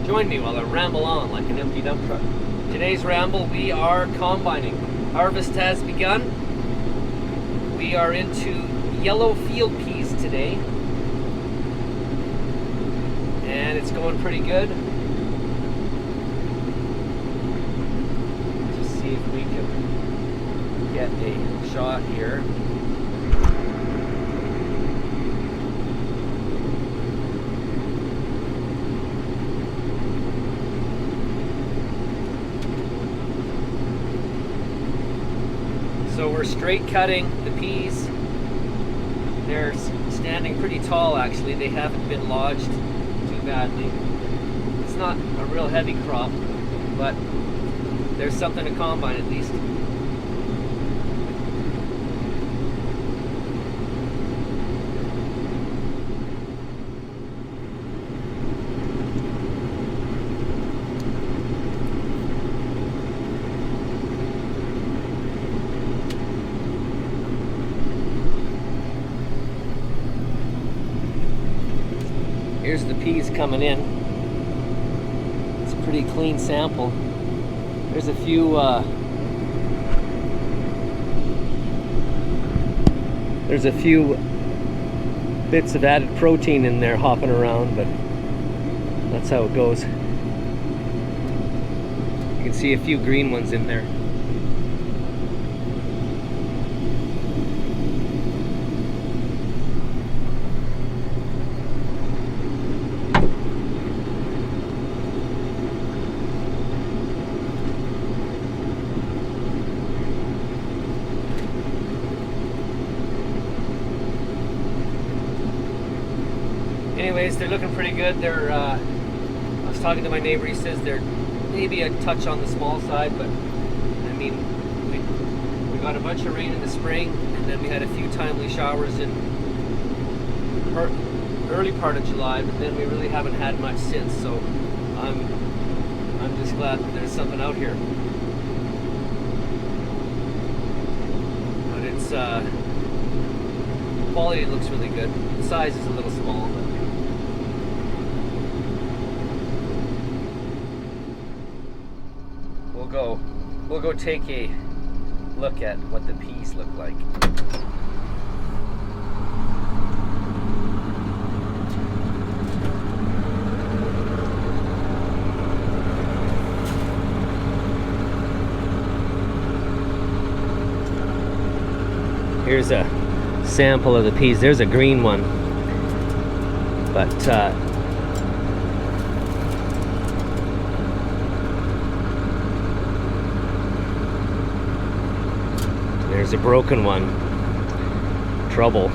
Join me while I ramble on like an empty dump truck. Today's ramble, we are combining. Harvest has begun. We are into yellow field peas today. And it's going pretty good. Just see if we can get a shot here. So we're straight cutting the peas. They're standing pretty tall actually. They haven't been lodged too badly. It's not a real heavy crop, but there's something to combine at least. Here's the peas coming in. It's a pretty clean sample. There's a few bits of added protein in there hopping around, but that's how it goes. You can see a few green ones in there. Anyways, they're looking pretty good. I was talking to my neighbor, he says they're maybe a touch on the small side, but I mean, we got a bunch of rain in the spring, and then we had a few timely showers in early part of July, but then we really haven't had much since, so I'm just glad that there's something out here. But it's quality looks really good. The size is a little small, but we'll go take a look at what the peas look like. Here's a sample of the peas. There's a green one, but there's a broken one. Trouble.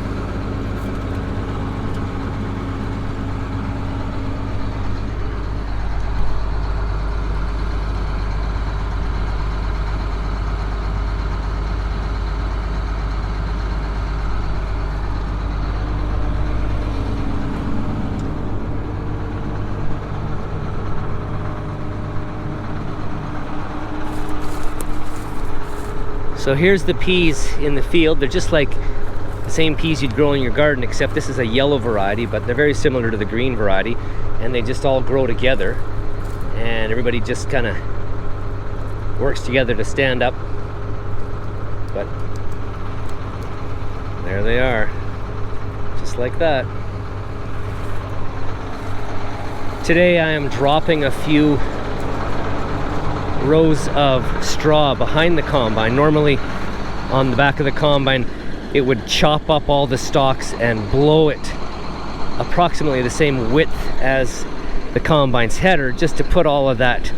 So here's the peas in the field. They're just like the same peas you'd grow in your garden, except this is a yellow variety, but they're very similar to the green variety, and they just all grow together, and everybody just kind of works together to stand up. But there they are, just like that. Today I am dropping a few rows of straw behind the combine. Normally on the back of the combine it would chop up all the stalks and blow it approximately the same width as the combine's header, just to put all of that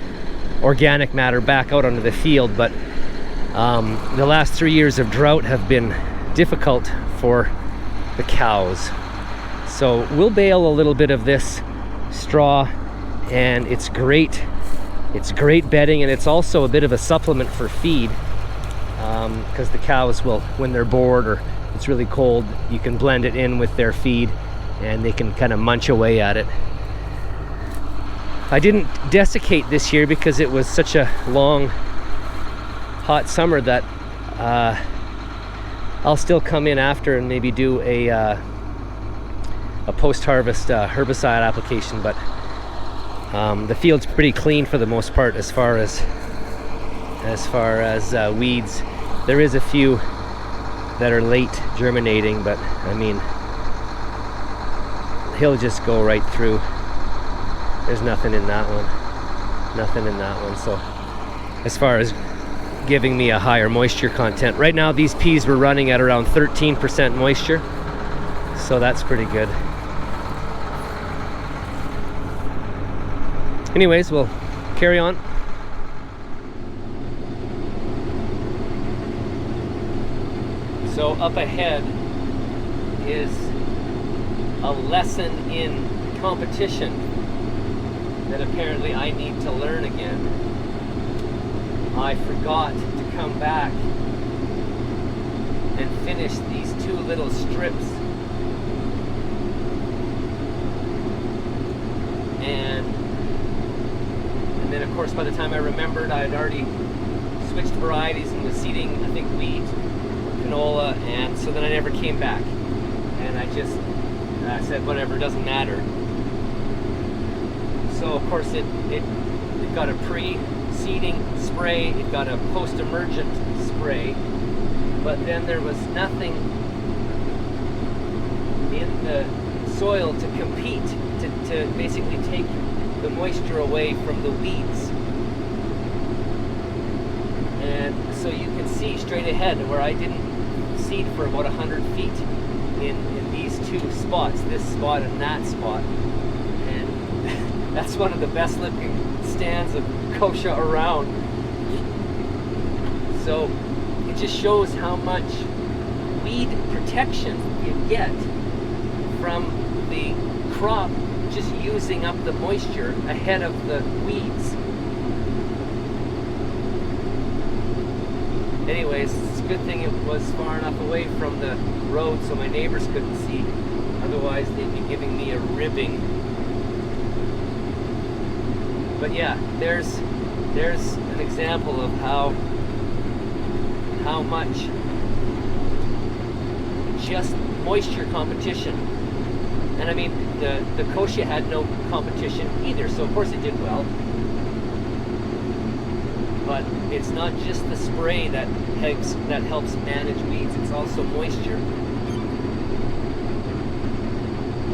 organic matter back out onto the field. But the last 3 years of drought have been difficult for the cows, so we'll bale a little bit of this straw, and it's great bedding, and it's also a bit of a supplement for feed, because the cows will, when they're bored or it's really cold, you can blend it in with their feed and they can kind of munch away at it. I didn't desiccate this year because it was such a long hot summer that I'll still come in after and maybe do a post-harvest herbicide application, but The field's pretty clean for the most part as far as weeds. There is a few that are late germinating, but I mean, he'll just go right through. There's nothing in that one. Nothing in that one. So as far as giving me a higher moisture content, right now these peas were running at around 13% moisture, so that's pretty good. Anyways, we'll carry on. So up ahead is a lesson in competition that apparently I need to learn again. I forgot to come back and finish these two little strips. And then of course by the time I remembered, I had already switched varieties and was seeding, I think, wheat, canola, and so then I never came back. And I just said, whatever, doesn't matter. So of course it got a pre-seeding spray, it got a post-emergent spray, but then there was nothing in the soil to compete, to basically take the moisture away from the weeds. And so you can see straight ahead where I didn't seed for about 100 feet in these two spots, this spot and that spot. And that's one of the best looking stands of kochia around. So it just shows how much weed protection you get from the crop just using up the moisture ahead of the weeds. Anyways, it's a good thing it was far enough away from the road so my neighbors couldn't see. Otherwise they'd be giving me a ribbing. But yeah, there's an example of how much just moisture competition. And I mean, the kochia had no competition either, so of course it did well. But it's not just the spray that helps manage weeds, it's also moisture.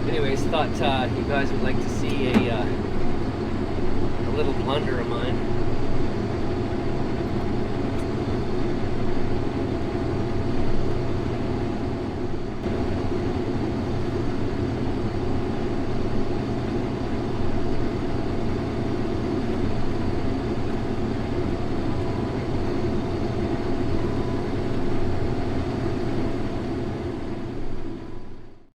Anyways, thought you guys would like to see a little blunder of mine.